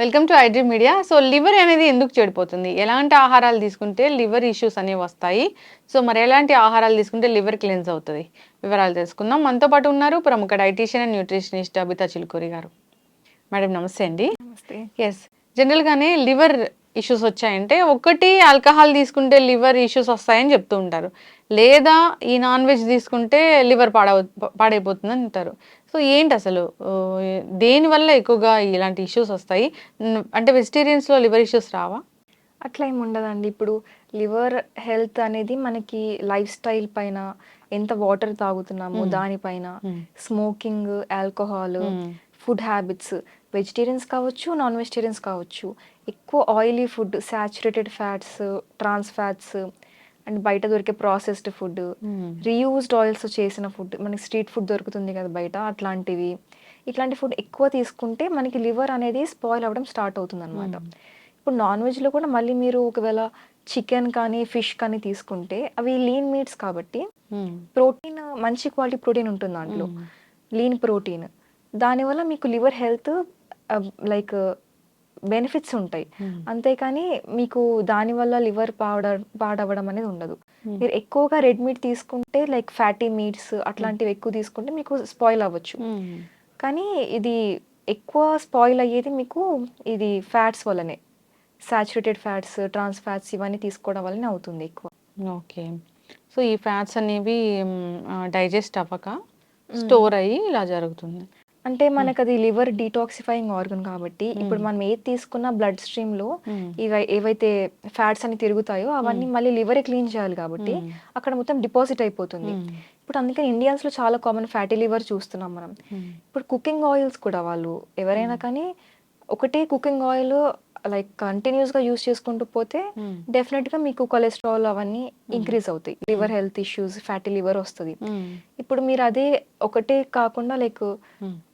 Welcome to iDream media. So liver అనేది ఎందుకు చెడిపోతుంది? ఎలాంటి ఆహారాలు తీసుకుంటే లివర్ ఇష్యూస్ అనేవి వస్తాయి? సో మరి ఎలాంటి ఆహారాలు తీసుకుంటే లివర్ క్లెన్స్ అవుతుంది? వివరాలు తెలుసుకుందాం. మనతో పాటు ఉన్నారు ప్రముఖ dietitian and nutritionist Abitha Chilukuri గారు. మేడం నమస్తే అండి. నమస్తే. ఎస్, జనరల్గానే లివర్ ఇష్యూస్ వచ్చాయంటే ఒకటి ఆల్కహాల్ తీసుకుంటే లివర్ ఇష్యూస్ వస్తాయని చెప్తూ ఉంటారు, లేదా ఈ నాన్ వెజ్ తీసుకుంటే లివర్ పాడైపోతుంది అంటారు. సో ఏంటి అసలు దేనివల్ల ఎక్కువగా ఇలాంటి ఇష్యూస్ వస్తాయి? అంటే వెజిటేరియన్స్లో లివర్ ఇష్యూస్ రావా? అట్లా ఏమి ఉండదండి. ఇప్పుడు లివర్ హెల్త్ అనేది మనకి లైఫ్ స్టైల్ పైన, ఎంత వాటర్ తాగుతున్నాము దానిపైన, smoking, alcohol, food habits, vegetarians కావచ్చు, నాన్ వెజిటేరియన్స్ కావచ్చు, ఎక్కువ oily food, saturated fats, trans fats and బయట దొరికే ప్రాసెస్డ్ ఫుడ్, రీయూజ్డ్ ఆయిల్స్ చేసిన ఫుడ్, మనకి స్ట్రీట్ ఫుడ్ దొరుకుతుంది కదా బయట, అట్లాంటివి, ఇట్లాంటి ఫుడ్ ఎక్కువ తీసుకుంటే మనకి లివర్ అనేది స్పాయిల్ అవ్వడం స్టార్ట్ అవుతుంది అనమాట. ఇప్పుడు నాన్ వెజ్లో కూడా మళ్ళీ మీరు ఒకవేళ చికెన్ కానీ ఫిష్ కానీ తీసుకుంటే అవి లీన్ మీట్స్ కాబట్టి ప్రోటీన్, మంచి క్వాలిటీ ప్రోటీన్ ఉంటుంది దాంట్లో, లీన్ ప్రోటీన్. దానివల్ల మీకు లివర్ హెల్త్ లైక్ బెనిఫిట్స్ ఉంటాయి, అంతేకాని మీకు దానివల్ల లివర్ పాడవడం అనేది ఉండదు. మీరు ఎక్కువగా రెడ్ మీట్ తీసుకుంటే లైక్ ఫ్యాటీ మీట్స్ అట్లాంటివి ఎక్కువ తీసుకుంటే మీకు స్పాయిల్ అవ్వచ్చు. కానీ ఇది ఎక్కువ స్పాయిల్ అయ్యేది మీకు ఇది ఫ్యాట్స్ వల్లనే, సాచురేటెడ్ ఫ్యాట్స్, ట్రాన్స్ ఫ్యాట్స్ ఇవన్నీ తీసుకోవడం వల్లనే అవుతుంది ఎక్కువ. ఓకే. సో ఈ ఫ్యాట్స్ అనేవి డైజెస్ట్ అవ్వక స్టోర్ అయ్యి ఇలా జరుగుతుంది. అంటే మనకు అది లివర్ డీటాక్సిఫైయింగ్ ఆర్గన్ కాబట్టి ఇప్పుడు మనం ఏది తీసుకున్న బ్లడ్ స్ట్రీమ్లో ఏవైతే ఫ్యాట్స్ అని తిరుగుతాయో అవన్నీ మళ్ళీ లివరే క్లీన్ చేయాలి కాబట్టి అక్కడ మొత్తం డిపాజిట్ అయిపోతుంది. ఇప్పుడు అందుకని ఇండియన్స్లో చాలా కామన్ ఫ్యాటీ లివర్ చూస్తున్నాం మనం. ఇప్పుడు కుకింగ్ ఆయిల్స్ కూడా వాళ్ళు ఎవరైనా కానీ ఒకటే కుకింగ్ ఆయిల్ లైక్ కంటిన్యూస్గా యూస్ చేసుకుంటూ పోతే డెఫినెట్గా మీకు కొలెస్ట్రాల్ అవన్నీ ఇంక్రీజ్ అవుతాయి, liver health issues, fatty liver వస్తుంది. ఇప్పుడు మీరు అదే ఒకటే కాకుండా లైక్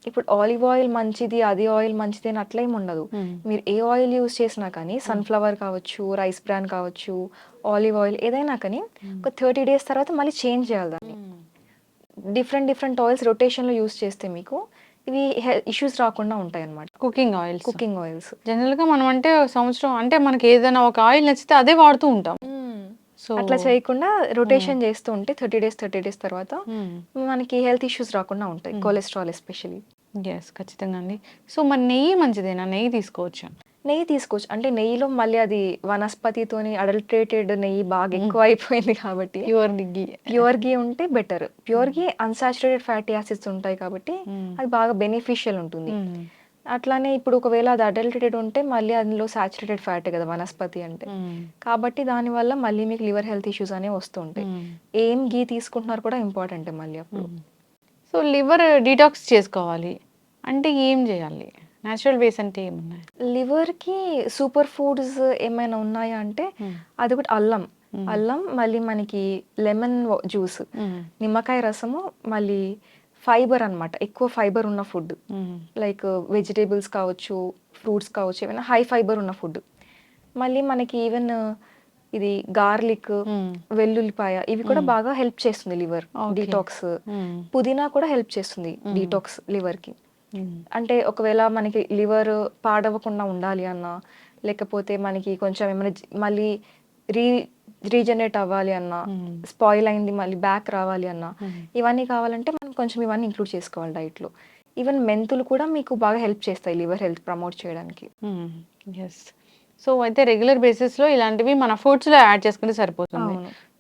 ఇప్పుడు ఆలివ్ ఆయిల్ మంచిది, అది ఆయిల్ మంచిది అని అట్లా ఏమి ఉండదు. మీరు ఏ ఆయిల్ యూస్ చేసినా కానీ, సన్ఫ్లవర్ కావచ్చు, రైస్ బ్రాన్ కావచ్చు, ఆలివ్ ఆయిల్ ఏదైనా కానీ ఒక 30 days తర్వాత మళ్ళీ చేంజ్ చేయాలి దాన్ని. డిఫరెంట్ ఆయిల్స్ రొటేషన్లో యూస్ చేస్తే మీకు ఇవి ఇష్యూస్ రాకుండా ఉంటాయి అన్నమాట. కుకింగ్ ఆయిల్స్ జనరల్గా మనం అంటే సంవత్సరం అంటే మనకి ఏదైనా ఒక ఆయిల్ నచ్చితే అదే వాడుతూ ఉంటాం. సో అట్లా చేయకుండా రొటేషన్ చేస్తూ ఉంటే 30 days తర్వాత మనకి హెల్త్ ఇష్యూస్ రాకుండా ఉంటాయి, కొలెస్ట్రాల్ ఎస్పెషలీ. ఎస్, ఖచ్చితంగా అండి. సో మరి నెయ్యి మంచిదేనా? నెయ్యి తీసుకోవచ్చా? నెయ్యి తీసుకోవచ్చు. అంటే నెయ్యిలో మళ్ళీ అది వనస్పతితోని అడల్టరేటెడ్ నెయ్యి బాగా ఎక్కువ అయిపోయింది కాబట్టి ప్యూర్ గీ ఉంటే బెటర్. ప్యూర్ గీ అన్సాచురేటెడ్ ఫ్యాటీ యాసిడ్స్ ఉంటాయి కాబట్టి అది బాగా బెనిఫిషియల్ ఉంటుంది. అట్లానే ఇప్పుడు ఒకవేళ అది అడల్టరేటెడ్ ఉంటే మళ్ళీ అందులో సాచురేటెడ్ ఫ్యాటే కదా వనస్పతి అంటే, కాబట్టి దానివల్ల మళ్ళీ మీకు లివర్ హెల్త్ ఇష్యూస్ అనేవి వస్తుంటాయి. ఏం గీ తీసుకుంటున్నారు కూడా ఇంపార్టెంటే మళ్ళీ అప్పుడు. సో లివర్ డీటాక్స్ చేసుకోవాలి అంటే ఏం చేయాలి? న్యాచురల్ వేస్ అంటే ఏమున్నాయి? లివర్కి సూపర్ ఫుడ్స్ ఏమైనా ఉన్నాయా అంటే అది ఒకటి అల్లం, మళ్ళీ మనకి లెమన్ జ్యూస్, నిమ్మకాయ రసము, మళ్ళీ ఫైబర్ అన్నమాట, ఎక్కువ ఫైబర్ ఉన్న ఫుడ్ లైక్ వెజిటేబుల్స్ కావచ్చు, ఫ్రూట్స్ కావచ్చు, ఏమైనా హై ఫైబర్ ఉన్న ఫుడ్. మళ్ళీ మనకి ఈవెన్ ఇది గార్లిక్, వెల్లుల్లిపాయ ఇవి కూడా బాగా హెల్ప్ చేస్తుంది లివర్ డీటాక్స్. పుదీనా కూడా హెల్ప్ చేస్తుంది డీటాక్స్ లివర్కి. అంటే ఒకవేళ మనకి లివర్ పాడవకుండా ఉండాలి అన్నా, లేకపోతే మనకి కొంచెం ఏమైనా మళ్ళీ రీజనరేట్ అవ్వాలి అన్నా, స్పాయిల్ అయింది మళ్ళీ బ్యాక్ రావాలి అన్నా, ఇవన్నీ కావాలంటే మనం కొంచెం ఇవన్నీ ఇంక్లూడ్ చేసుకోవాలి డైట్లో. ఈవెన్ మెంతులు కూడా మీకు బాగా హెల్ప్ చేస్తాయి లివర్ హెల్త్ ప్రమోట్ చేయడానికి. ఎస్. సో అయితే రెగ్యులర్ బేసిస్లో ఇలాంటివి మన ఫుడ్స్లో యాడ్ చేసుకుంటే సరిపోతుంది.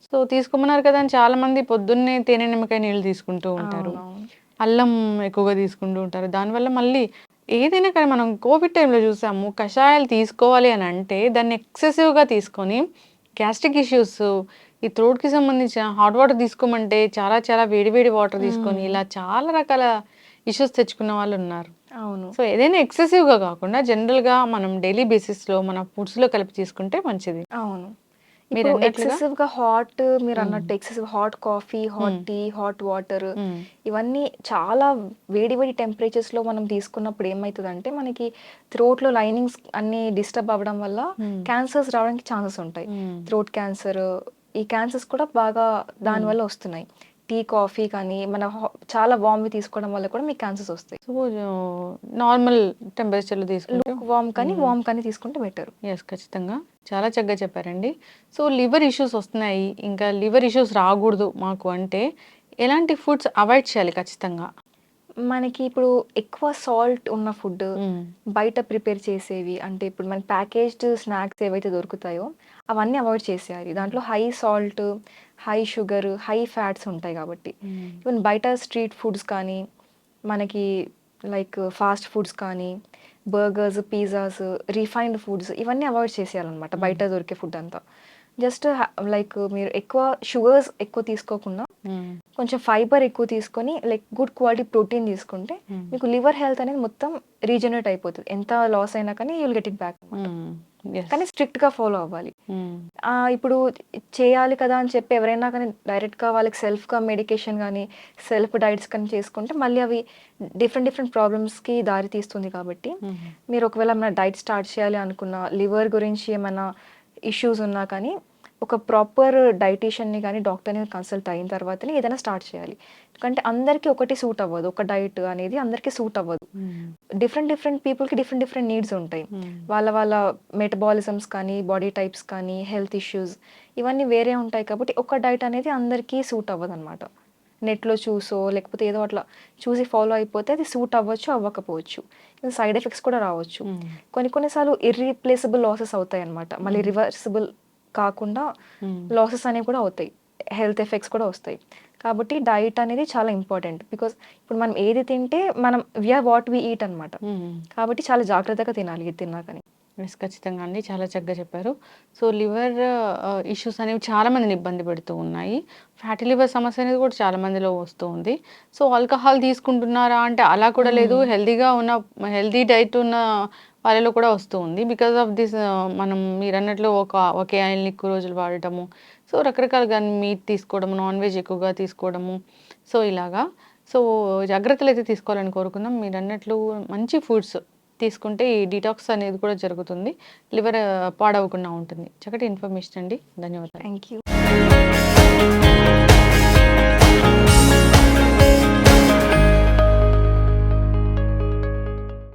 సో తీసుకోమన్నారు కదా అని చాలా మంది పొద్దున్నే తేనె నిమ్మకాయ నీళ్ళు తీసుకుంటూ ఉంటారు, అల్లం ఎక్కువగా తీసుకుంటూ ఉంటారు. దానివల్ల మళ్ళీ ఏదైనా కానీ మనం కోవిడ్ టైంలో చూసాము, కషాయాలు తీసుకోవాలి అని అంటే దాన్ని ఎక్సెసివ్గా తీసుకొని గ్యాస్ట్రిక్ ఇష్యూస్, ఈ థ్రోట్కి సంబంధించిన హాట్ వాటర్ తీసుకోమంటే చాలా వేడి వాటర్ తీసుకొని ఇలా చాలా రకాల ఇష్యూస్ తెచ్చుకున్న వాళ్ళు ఉన్నారు. అవును. సో ఏదైనా ఎక్సెసివ్గా కాకుండా జనరల్గా మనం డైలీ బేసిస్లో మన ఫుడ్స్లో కలిపి తీసుకుంటే మంచిది. అవును. ఇప్పుడు ఎక్సెసివ్గా హాట్, మీరు అన్నట్టు excessive hot coffee, hot tea, hot water ఇవన్నీ చాలా వేడి టెంపరేచర్స్లో మనం తీసుకున్నప్పుడు ఏమవుతుందంటే మనకి థ్రోట్లో లైనింగ్స్ అన్ని డిస్టర్బ్ అవ్వడం వల్ల క్యాన్సర్స్ రావడానికి ఛాన్సెస్ ఉంటాయి. థ్రోట్ క్యాన్సర్, ఈ క్యాన్సర్స్ కూడా బాగా దానివల్ల వస్తున్నాయి. టీ కాఫీ కానీ మన చాలా వామ్వి తీసుకోవడం వల్ల కూడా మీకు క్యాన్సర్స్ వస్తాయి. సో నార్మల్ టెంపరేచర్లో తీసుకుంటే లూక్ వామ్ కానీ వామ్ కానీ తీసుకుంటే బెటర్. ఎస్, ఖచ్చితంగా చాలా చక్కగా చెప్పారండి. సో లివర్ ఇష్యూస్ వస్తున్నాయి, ఇంకా లివర్ ఇష్యూస్ రాకూడదు మాకు అంటే ఎలాంటి ఫుడ్స్ అవాయిడ్ చేయాలి ఖచ్చితంగా? మనకి ఇప్పుడు ఎక్కువ సాల్ట్ ఉన్న ఫుడ్, బయట ప్రిపేర్ చేసేవి, అంటే ఇప్పుడు మన ప్యాకేజ్డ్ స్నాక్స్ ఏవైతే దొరుకుతాయో అవన్నీ అవాయిడ్ చేసేయాలి. దాంట్లో high salt, high sugar, high fats ఉంటాయి కాబట్టి. ఈవెన్ బయట స్ట్రీట్ ఫుడ్స్ కానీ, మనకి లైక్ ఫాస్ట్ ఫుడ్స్ కానీ, బర్గర్స్, పిజ్జాస్, రిఫైన్డ్ ఫుడ్స్ ఇవన్నీ అవాయిడ్ చేసేయాలన్నమాట. బయట దొరికే ఫుడ్ అంతా జస్ట్ లైక్ మీరు ఎక్కువ షుగర్స్ ఎక్కువ తీసుకోకుండా కొంచెం ఫైబర్ ఎక్కువ తీసుకొని లైక్ గుడ్ క్వాలిటీ ప్రోటీన్ తీసుకుంటే మీకు లివర్ హెల్త్ అనేది మొత్తం రీజనరేట్ అయిపోతుంది. ఎంత లాస్ అయినా కానీ you will get it back. కానీ స్ట్రిక్ట్ గా ఫాలో అవ్వాలి. ఇప్పుడు చేయాలి కదా అని చెప్పి ఎవరైనా కానీ డైరెక్ట్ గా వాళ్ళకి సెల్ఫ్ గా మెడికేషన్ కానీ సెల్ఫ్ డైట్స్ కానీ చేసుకుంటే మళ్ళీ అవి డిఫరెంట్ ప్రాబ్లమ్స్ కి దారి తీస్తుంది. కాబట్టి మీరు ఒకవేళ ఏమైనా డైట్ స్టార్ట్ చేయాలి అనుకున్నా, లివర్ గురించి ఏమైనా ఇష్యూస్ ఉన్నా కానీ ఒక ప్రాపర్ డైటీషియన్ని కానీ డాక్టర్ని కన్సల్ట్ అయిన తర్వాతనే ఏదైనా స్టార్ట్ చేయాలి. ఎందుకంటే అందరికీ ఒకటి సూట్ అవ్వదు, ఒక డైట్ అనేది అందరికీ సూట్ అవ్వదు. డిఫరెంట్ పీపుల్కి డిఫరెంట్ నీడ్స్ ఉంటాయి. వాళ్ళ మెటబాలిజమ్స్ కానీ, బాడీ టైప్స్ కానీ, హెల్త్ ఇష్యూస్ ఇవన్నీ వేరే ఉంటాయి. కాబట్టి ఒక డైట్ అనేది అందరికీ సూట్ అవ్వదు అనమాట. నెట్లో చూసో లేకపోతే ఏదో అట్లా చూసి ఫాలో అయిపోతే అది సూట్ అవ్వచ్చు, అవ్వకపోవచ్చు. సైడ్ ఎఫెక్ట్స్ కూడా రావచ్చు. కొన్నిసార్లు ఇర్రీప్లేసబుల్ లాసెస్ అవుతాయి అనమాట. మళ్ళీ రివర్సిబుల్ కాకుండా లాసెస్ అనేవి కూడా అవుతాయి, హెల్త్ ఎఫెక్ట్స్ కూడా వస్తాయి. కాబట్టి డైట్ అనేది చాలా ఇంపార్టెంట్. బికాస్ ఇప్పుడు మనం ఏది తింటే మనం వీఆర్ వాట్ వి ఈట్ అనమాట. కాబట్టి చాలా జాగ్రత్తగా తినాలి ఇది తిన్నాకని. ఎస్, ఖచ్చితంగా అండి, చాలా చక్కగా చెప్పారు. సో లివర్ ఇష్యూస్ అనేవి చాలా మందిని ఇబ్బంది పెడుతూ ఉన్నాయి. ఫ్యాటీ లివర్ సమస్య అనేది కూడా చాలా మందిలో వస్తూ ఉంది. సో ఆల్కహాల్ తీసుకుంటున్నారా అంటే అలా కూడా లేదు, హెల్తీగా ఉన్న హెల్తీ డైట్ ఉన్న వాళ్ళలో కూడా వస్తూ ఉంది. బికాస్ ఆఫ్ దిస్ మనం మీరు అన్నట్లు ఒకే ఆయిల్ని ఎక్కువ రోజులు వాడటము, సో రకరకాలుగా మీట్ తీసుకోవడము, నాన్ వెజ్ ఎక్కువగా తీసుకోవడము, సో ఇలాగా. సో జాగ్రత్తలు అయితే తీసుకోవాలని కోరుకుందాం. మీరు అన్నట్లు మంచి ఫుడ్స్ తీసుకుంటే ఈ డిటాక్స్ అనేది కూడా జరుగుతుంది, లివర్ పాడవకుండా ఉంటుంది. చక్కటి ఇన్ఫర్మేషన్ అండి, ధన్యవాదాలు. Thank you.